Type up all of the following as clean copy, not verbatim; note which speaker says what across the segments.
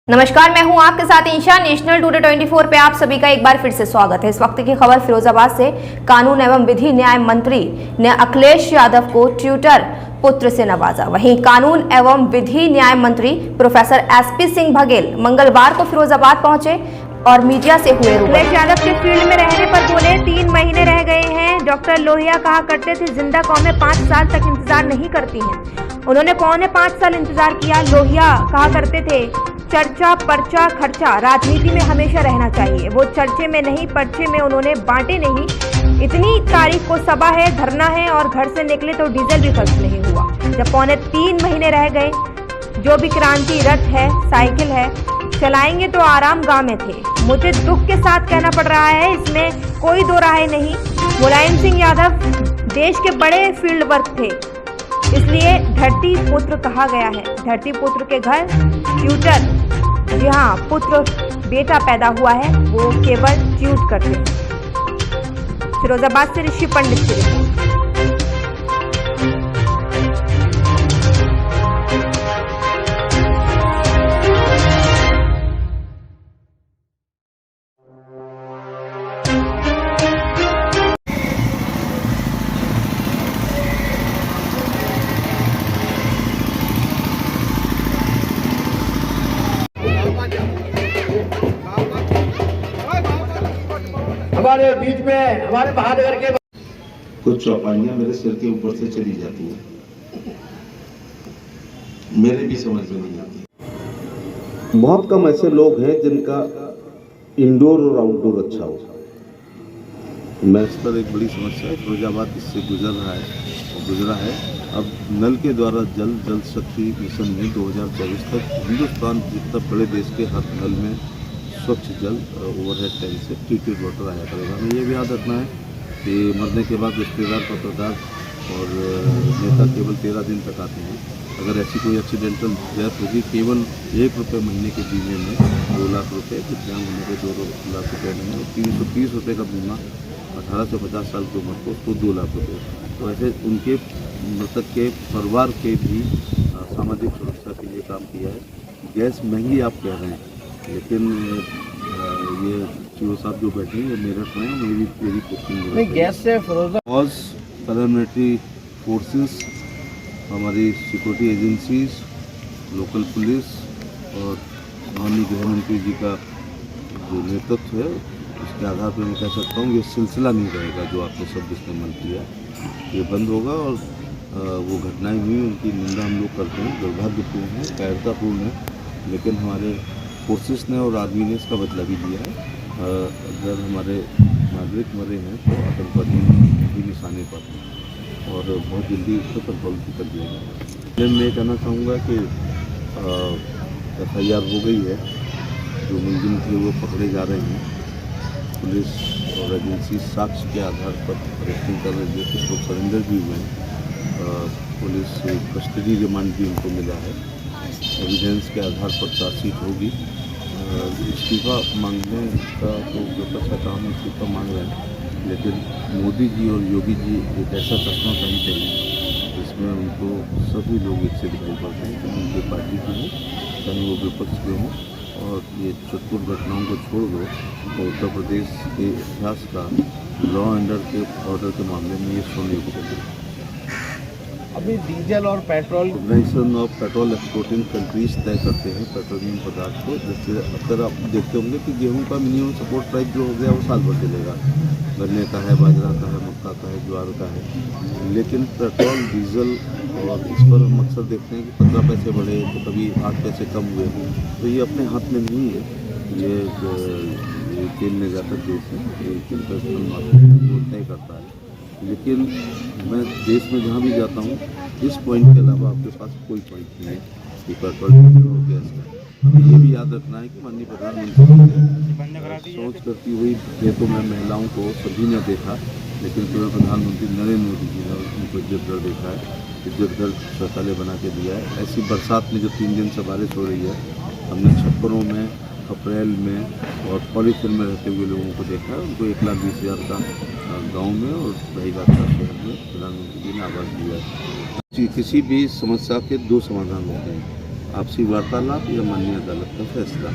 Speaker 1: नमस्कार, मैं हूं आपके साथ ईशा। नेशनल टुडे 24 पे आप सभी का एक बार फिर से स्वागत है। इस वक्त की खबर फिरोजाबाद से। कानून एवं विधि न्याय मंत्री ने अखिलेश यादव को ट्विटर पुत्र से नवाजा। वहीं कानून एवं विधि न्याय मंत्री प्रोफेसर एसपी सिंह बघेल मंगलवार को फिरोजाबाद पहुंचे और मीडिया से हुए रूबरू।
Speaker 2: अखिलेश यादव के फील्ड में रहने पर बोले 3 महीने रह गए हैं। डॉक्टर लोहिया कहा करते थे जिंदा कौमें 5 साल तक इंतजार नहीं करती हैं। उन्होंने 5.25 साल इंतजार किया। लोहिया कहा करते थे चर्चा पर्चा खर्चा राजनीति में हमेशा रहना चाहिए। वो चर्चे में नहीं, पर्चे में उन्होंने बांटे नहीं। इतनी तारीख को सभा है, धरना है और घर से निकले तो डीजल भी खर्च नहीं हुआ। जब 3.25 महीने रह गए, जो भी क्रांति रथ है, साइकिल है, चलाएंगे तो आराम गांव में थे। मुझे दुख के साथ कहना पड़ रहा है, इसमें कोई दो राय नहीं। मुलायम सिंह यादव देश के बड़े फील्ड वर्क थे, इसलिए धरती पुत्र कहा गया है। धरती पुत्र के घर ट्यूटर, जी हाँ, पुत्र बेटा पैदा हुआ है, वो केवल ट्यूट करते हैं। फिरोजाबाद से ऋषि पंडित की रिपोर्ट।
Speaker 3: हमारे बीच में हमारे महानगर के
Speaker 4: कुछ चौपाइयां मेरे सिर के ऊपर से चली जाती हैं, मेरे भी समझ में नहीं आती। बहुत कम ऐसे लोग हैं जिनका इंडोर और आउटडोर अच्छा हो। मैं इस पर एक बड़ी समस्या है, फिरोजाबाद इससे गुजरा है। अब नल के द्वारा जल शक्ति मिशन में 2024 तक हिंदुस्तान जितना बड़े देश के हर नल में स्वच्छ जल ओवरहेड टैंक से ट्रीटेड वाटर आया करेगा। हमें ये भी याद रखना है कि मरने के बाद रिश्तेदार, पत्रकार और नेता केवल 13 दिन तक आते हैं। अगर ऐसी कोई एक्सीडेंटल डेथ होगी, केवल ₹1 महीने के बीमे में 2 लाख रुपये, दिव्यांग होने पे 2 लाख रुपये महीने, 330 रुपये का बीमा 18 से 50 साल की उम्र को, उसको 2 लाख रुपये। तो ऐसे उनके मृतक के परिवार के भी सामाजिक सुरक्षा के लिए काम किया है। गैस महंगी आप कह रहे हैं, लेकिन ये चीओ साहब जो बैठे हैं, ये मेरठ में मेरी पोस्टिंग
Speaker 3: गैस से
Speaker 4: फौज, पैरामिलिट्री फोर्सेस, हमारी सिक्योरिटी एजेंसीज, लोकल पुलिस और माननीय गृह मंत्री जी का जो नेतृत्व है, उसके आधार पर मैं कह सकता हूँ ये सिलसिला नहीं रहेगा जो आपने शब्द इस्तेमाल किया, ये बंद होगा। और वो घटनाएं हुई, उनकी निंदा हम लोग करते हैं, दुर्भाग्यपूर्ण है, कायरतापूर्ण है, लेकिन हमारे फोर्सेस ने और आर्मी ने इसका बदला भी दिया है। अगर हमारे नागरिक मरे हैं तो आतंकवादी भी निशाने पर हैं और बहुत जल्दी उसको कंट्रोल भी कर दिया गया। मैं कहना चाहूँगा कि FIR हो गई है, जो मुलजिम थे वो पकड़े जा रहे हैं। पुलिस और एजेंसी साक्ष्य के आधार पर अरेस्टिंग कर रही है, कुछ लोग सरेंडर भी हुए हैं। पुलिस कस्टडी रिमांड भी उनको मिला है। एविडेंस के आधार पर चार्जशीट होगी। इस्तीफा मांगने का तो विपक्ष का काम है, इस्तीफा मांग रहे हैं, लेकिन मोदी जी और योगी जी एक ऐसा चश्मा पहनते हैं जिसमें उनको सभी लोग एक से दिखाई पड़ते हैं, चाहे उनके पार्टी के हों, चाहे वो विपक्ष के हों। और ये चतुर घटनाओं को छोड़ दो तो उत्तर प्रदेश के इतिहास का लॉ एंड ऑर्डर के मामले में ये सोने को है।
Speaker 3: अभी डीजल और petrol
Speaker 4: organization of petrol exporting countries तय करते हैं पेट्रोलियम पदार्थ को। जैसे अक्सर आप देखते होंगे कि गेहूं का मिनिमम सपोर्ट प्राइस जो हो गया वो साल भर चलेगा, गन्ने का है, बाजरा का है, मक्का का है, ज्वार का है। लेकिन पेट्रोल, डीजल और इस पर हम अक्सर देखते हैं कि 15 पैसे बढ़े तो कभी 8 पैसे कम हुए। तो ये अपने हाथ में नहीं है, ये तेल निर्यातक देश है, इंटरनेशनल मार्केट वो तय करता है। लेकिन मैं देश में जहाँ भी जाता हूँ, इस पॉइंट के अलावा आपके पास कोई पॉइंट नहीं है कि पेट्रोल, डीजल और गैस का। हमें ये भी याद रखना है कि माननीय प्रधानमंत्री ने सोच करती हुई खेतों में महिलाओं को सभी ने देखा, लेकिन केवल प्रधानमंत्री नरेंद्र मोदी जी ने उनको इज्जत दर देखा है, इज्जत दर शौचालय बना के दिया है। ऐसी बरसात में जो 3 दिन से बारिश हो रही है, हमने छप्परों में, अप्रैल में और पॉलीथिन में रहते हुए लोगों को देखा है। उनको 1,20,000 का गांव में और रही बात का शहर में प्रधानमंत्री जी ने आवास दिया है। किसी भी समस्या के 2 समाधान होते हैं, आपसी वार्तालाप या माननीय अदालत का फैसला।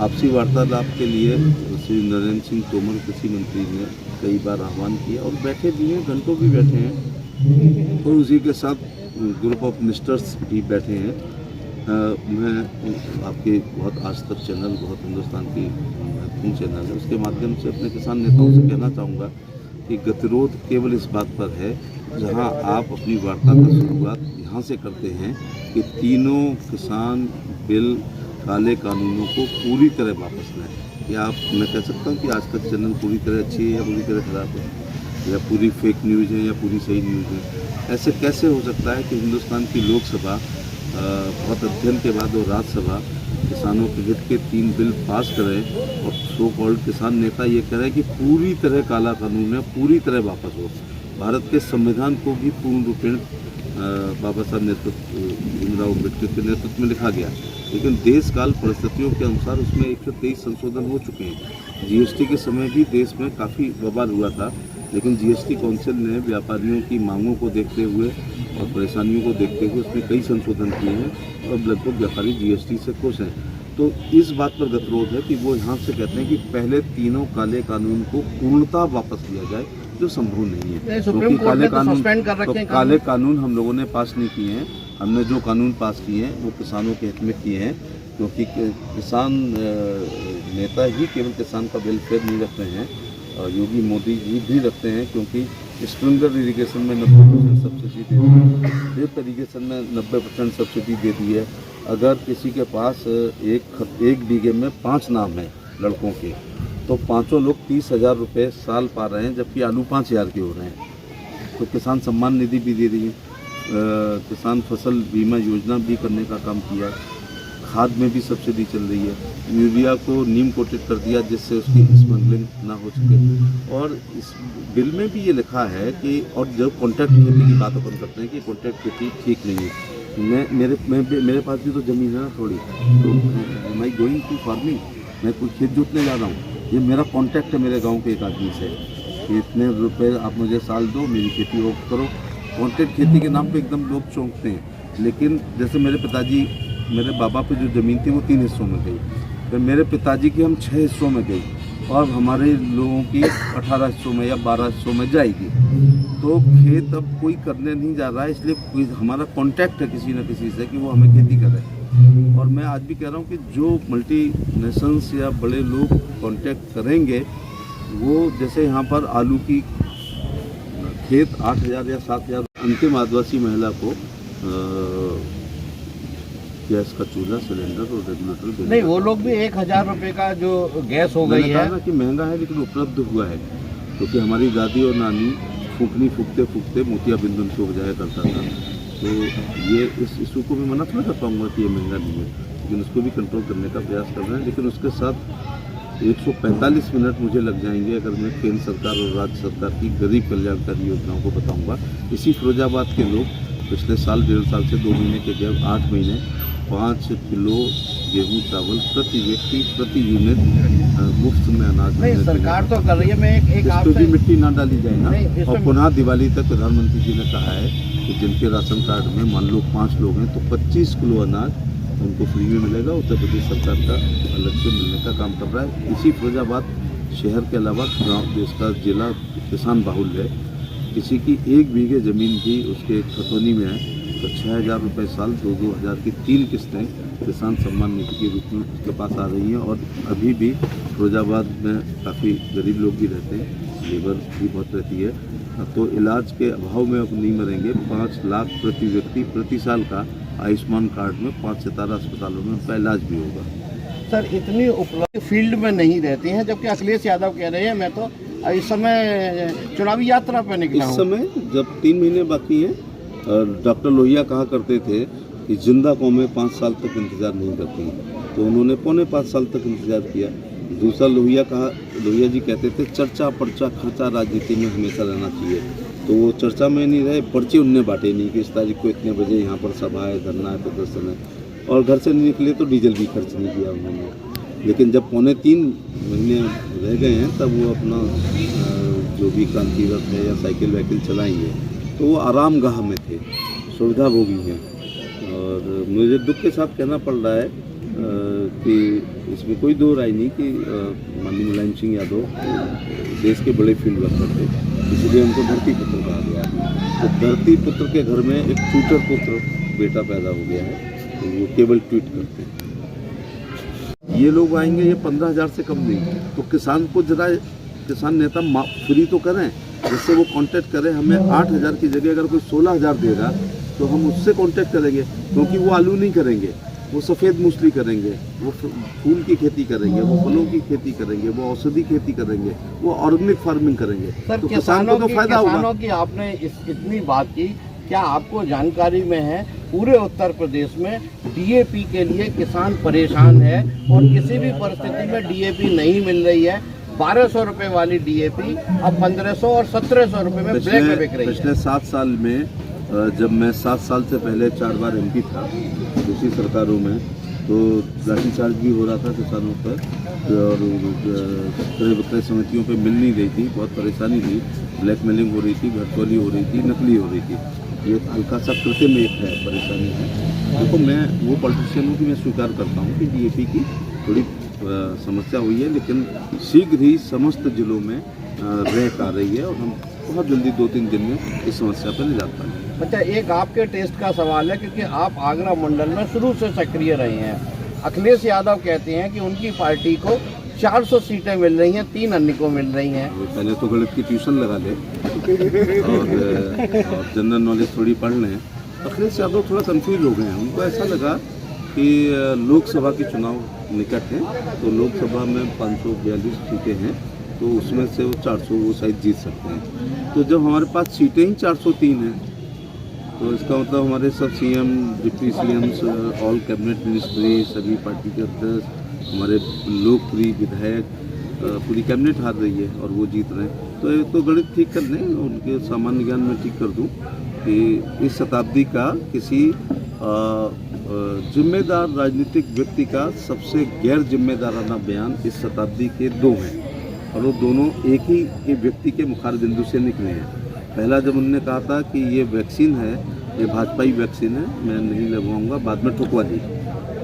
Speaker 4: आपसी वार्तालाप के लिए श्री नरेंद्र सिंह तोमर कृषि मंत्री ने कई बार आह्वान किया और बैठे भी हैं, घंटों भी बैठे हैं, और उसी के साथ ग्रुप ऑफ मिनिस्टर्स भी बैठे हैं। मैं आपके बहुत आज तक चैनल, बहुत हिंदुस्तान की महत्वपूर्ण चैनल है, उसके माध्यम से अपने किसान नेताओं से कहना चाहूँगा कि गतिरोध केवल इस बात पर है जहां आप अपनी वार्ता का शुरुआत यहाँ से करते हैं कि तीनों किसान बिल, काले कानूनों को पूरी तरह वापस लें। या आप, मैं कह सकता हूँ कि आज तक चैनल पूरी तरह अच्छी है या पूरी तरह खराब है, या पूरी फेक न्यूज़ है या पूरी सही न्यूज़ है। ऐसे कैसे हो सकता है कि हिंदुस्तान की लोकसभा बहुत अध्ययन के बाद और राज्यसभा किसानों के हित के 3 बिल पास करें और सो कॉल्ड किसान नेता ये कह रहे हैं कि पूरी तरह काला कानून है, पूरी तरह वापस हो। भारत के संविधान को भी पूर्ण रूपेण बाबा साहब भीमराव अम्बेडकर के नेतृत्व में लिखा गया, लेकिन देश काल परिस्थितियों के अनुसार उसमें 123 संशोधन हो चुके हैं। जीएसटी के समय भी देश में काफ़ी बवाल हुआ था, लेकिन जीएसटी काउंसिल ने व्यापारियों की मांगों को देखते हुए और परेशानियों को देखते हुए उसमें कई संशोधन किए हैं और लगभग व्यापारी जीएसटी से खुश हैं। तो इस बात पर गतिरोध है कि वो यहाँ से कहते हैं कि पहले तीनों काले कानून को पूर्णतः वापस लिया जाए, जो संभव नहीं है, क्योंकि काले कानून हम लोगों ने पास नहीं किए हैं। हमने जो कानून पास किए हैं वो किसानों के हित में किए हैं, क्योंकि किसान नेता ही केवल किसान का वेलफेयर नहीं रखते हैं, योगी मोदी जी भी रखते हैं, क्योंकि स्प्रिंकलर इरीगेशन में 90% सब्सिडी दे दी है, ड्रिप इरीगेशन में 90% सब्सिडी दे दी है। अगर किसी के पास एक बीघे में 5 नाम हैं लड़कों के, तो पाँचों लोग 30,000 रुपये साल पा रहे हैं, जबकि आलू 5,000 के हो रहे हैं। तो किसान सम्मान निधि भी दे रही है, किसान फसल बीमा योजना भी करने का काम किया है, खाद में भी सब्सिडी चल रही है, यूरिया को नीम कोटेड कर दिया जिससे उसकी स्मगलिंग ना हो सके। और इस बिल में भी ये लिखा है कि, और जब कॉन्ट्रैक्ट खेती की बात अपन करते हैं कि कॉन्ट्रैक्ट खेती ठीक नहीं है, मेरे पास भी तो ज़मीन है ना थोड़ी, तो मैं गोइंग टू फार्मिंग, मैं कोई खेत जोतने जा रहा हूँ, ये मेरा कॉन्ट्रैक्ट है मेरे गाँव के एक आदमी से कि इतने रुपये आप मुझे साल दो, मेरी खेती वो करो। कॉन्ट्रैक्ट खेती के नाम पे एकदम लोग चौंकते हैं। लेकिन जैसे मेरे बाबा पे जो ज़मीन थी वो 3 हिस्सों में गई, फिर मेरे पिताजी की हम 6 हिस्सों में गई, और हमारे लोगों की 18 हिस्सों में या 12 हिस्सों में जाएगी। तो खेत अब कोई करने नहीं जा रहा है, इसलिए कोई हमारा कॉन्ट्रैक्ट है किसी न किसी से कि वो हमें खेती करे। और मैं आज भी कह रहा हूँ कि जो मल्टी नेशंस या बड़े लोग कॉन्ट्रैक्ट करेंगे, वो जैसे यहाँ पर आलू की खेत 8,000 या 7,000, अंतिम आदिवासी महिला को गैस का चूल्हा, सिलेंडर और रेगुलेटर
Speaker 3: नहीं, वो लोग भी 1,000 रुपये का जो गैस हो गई है
Speaker 4: ना कि महंगा है, लेकिन उपलब्ध हुआ है, क्योंकि हमारी दादी और नानी फूकनी फूकते फूकते मोतियाबिंद उनको बजाया करता था। तो ये इस इशू को मैं मना थोड़ा कर पाऊँगा कि ये महंगा नहीं है, लेकिन उसको भी कंट्रोल करने का प्रयास कर रहे हैं। लेकिन उसके साथ 145 मिनट मुझे लग जाएंगे अगर मैं केंद्र सरकार और राज्य सरकार की गरीब कल्याणकारी योजनाओं को बताऊँगा। इसी फिरोजाबाद के लोग पिछले साल, 1.5 साल से 2 महीने के जब 8 महीने 5 किलो गेहूँ चावल प्रति व्यक्ति प्रति यूनिट मुफ्त में अनाज।
Speaker 3: नहीं, सरकार तो कर रही है। मैं एक
Speaker 4: इस पे भी मिट्टी ना डाली जाए ना। और पुनः दिवाली तक प्रधानमंत्री जी ने कहा है कि जिनके राशन कार्ड में मान लो 5 लोग हैं तो 25 किलो अनाज उनको फ्री में मिलेगा। उत्तर प्रदेश सरकार का अलग से मिलने का काम कर रहा है। इसी फिरोजाबाद शहर के अलावा गाँव देश का जिला किसान बाहुल्य है। किसी की 1 बीघे ज़मीन भी उसके खतौनी में है तो 6,000 रुपये साल, 2-2 हज़ार की 3 किस्तें किसान सम्मान निधि के रूप में उसके पास आ रही हैं। और अभी भी फिरोजाबाद में काफ़ी गरीब लोग भी रहते हैं, लेबर भी बहुत रहती है, तो इलाज के अभाव में अब नहीं मरेंगे। 5 लाख प्रति व्यक्ति प्रति साल का आयुष्मान कार्ड में 5 सितारा अस्पतालों में उनका इलाज भी होगा।
Speaker 3: सर, इतनी उपलब्धि फील्ड में नहीं रहती हैं, जबकि अखिलेश यादव कह रहे हैं मैं तो इस समय चुनावी यात्रा पर निकला हूं।
Speaker 4: इस समय जब 3 महीने बाकी हैं, डॉक्टर लोहिया कहा करते थे कि जिंदा कौमें 5 साल तक इंतज़ार नहीं करती, तो उन्होंने 5.25 साल तक इंतज़ार किया। दूसरा लोहिया जी कहते थे चर्चा पर्चा खर्चा राजनीति में हमेशा रहना चाहिए, तो वो चर्चा में नहीं रहे, पर्चे उनने बांटे नहीं कि इस तारीख को इतने बजे यहाँ पर सभा है, धरना है, प्रदर्शन है, और घर से नहीं निकले तो डीजल भी खर्च नहीं किया उन्होंने। लेकिन जब 3.25 महीने रह गए हैं तब वो अपना जो भी क्रांति रथ है या साइकिल वाइकिल चलाएंगे, तो वो आराम गाह में थे, सुविधा भोगी हैं। और मुझे दुख के साथ कहना पड़ रहा है कि इसमें कोई दो राय नहीं कि माननीय मुलायम सिंह यादव देश के बड़े फील्ड वर्कर थे, इसलिए उनको धरती पुत्र कहा गया। तो धरती पुत्र के घर में एक ट्विटर पुत्र बेटा पैदा हो गया है, तो वो केवल ट्वीट करते हैं। ये लोग आएंगे, ये 15,000 से कम नहीं, तो किसान को जरा किसान नेता फ्री तो करें, जिससे वो कांटेक्ट करें। हमें 8,000 की जगह अगर कोई 16,000 देगा तो हम उससे कांटेक्ट करेंगे, क्योंकि वो आलू नहीं करेंगे, वो सफ़ेद मूसली करेंगे, वो फूल की खेती करेंगे, वो फलों की खेती करेंगे, वो औषधि खेती करेंगे, वो ऑर्गेनिक फार्मिंग करेंगे।
Speaker 3: सर,
Speaker 4: तो किसानों को फायदा होगा।
Speaker 3: किसानों की आपने इतनी बात की, क्या आपको जानकारी में है पूरे उत्तर प्रदेश में डीएपी के लिए किसान परेशान है और किसी भी परिस्थिति में डीएपी नहीं मिल रही है? 1200 रुपए वाली डीएपी अब 1500 और 1700 रुपए में ब्लैक में बिक रही है।
Speaker 4: पिछले 7 साल में जब मैं 7 साल से पहले 4 बार एमपी था दूसरी सरकारों में, तो लाठीचार्ज भी हो रहा था किसानों पर और क्रय विक्रय समितियों पे मिल नहीं रही थी, बहुत परेशानी थी, ब्लैकमेलिंग हो रही थी, घरतौली हो रही थी, नकली हो रही थी। ये हल्का सा कृत्य में एक है परेशानी है। देखो, मैं वो पॉलिटिशियन हूँ कि मैं स्वीकार करता हूँ कि डीएपी की थोड़ी समस्या हुई है, लेकिन शीघ्र ही समस्त जिलों में रैक आ रही है और हम बहुत जल्दी 2-3 दिन में इस समस्या पर निजात पाएंगे।
Speaker 3: अच्छा, एक आपके टेस्ट का सवाल है, क्योंकि आप आगरा मंडल में शुरू से सक्रिय रहे हैं। अखिलेश यादव कहते हैं कि उनकी पार्टी को 400 सीटें मिल रही हैं, 3 अन्य को मिल रही हैं।
Speaker 4: पहले तो गणित की ट्यूशन लगा ले और जनरल नॉलेज थोड़ी पढ़ लें। अखिलेश यादव थोड़ा कंफ्यूज हो गए हैं, उनको ऐसा लगा कि लोकसभा के चुनाव निकट हैं, तो लोकसभा में 542 सीटें हैं, तो उसमें से वो 400 वो शायद जीत सकते हैं। तो जब हमारे पास सीटें ही 403 हैं, तो इसका मतलब हमारे सब CM, deputy CM's, all cabinet ministry, सभी पार्टी के अध्यक्ष, हमारे लोकप्रिय विधायक, पूरी कैबिनेट हार रही है और वो जीत रहे हैं। तो ये तो गणित ठीक कर लें, उनके सामान्य ज्ञान में ठीक कर दूं कि इस शताब्दी का किसी जिम्मेदार राजनीतिक व्यक्ति का सबसे गैर जिम्मेदाराना बयान इस शताब्दी के 2 हैं, और वो दोनों एक ही व्यक्ति के मुखार बिंदु से निकले हैं। पहला जब उन्होंने कहा था कि ये वैक्सीन है, ये भाजपाई वैक्सीन है, मैं नहीं लगवाऊंगा, बाद में ठुकवा दी,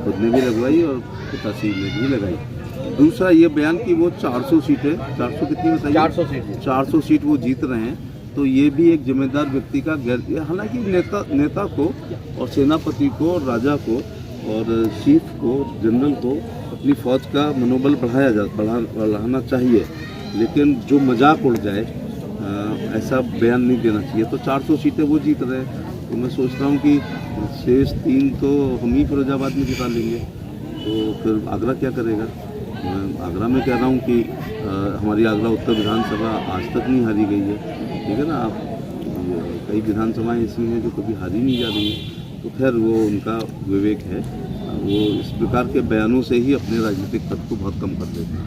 Speaker 4: खुद ने भी लगवाई और पिताश्री ने भी लगाई। दूसरा ये बयान कि वो 400 सीटें, 400 कितनी बताइए? 400 सीट वो जीत रहे हैं, तो ये भी एक जिम्मेदार व्यक्ति का गैर, हालांकि नेता को और सेनापति को और राजा को और चीफ को, जनरल को अपनी फौज का मनोबल बढ़ाना चाहिए, लेकिन जो मजाक उड़ जाए ऐसा बयान नहीं देना चाहिए। तो 400 सीटें वो जीत रहे हैं, तो मैं सोचता हूँ कि शेष 3 तो हम ही फिरोजाबाद में जिता लेंगे, तो फिर आगरा क्या करेगा? मैं आगरा में कह रहा हूँ कि हमारी आगरा उत्तर विधानसभा आज तक नहीं हारी गई है, ठीक है ना। आप कई विधानसभाएं ऐसी हैं जो कभी हारी नहीं जा रही हैं, तो खैर वो उनका विवेक है, वो इस प्रकार के बयानों से ही अपने राजनीतिक पद को बहुत कम कर देते हैं।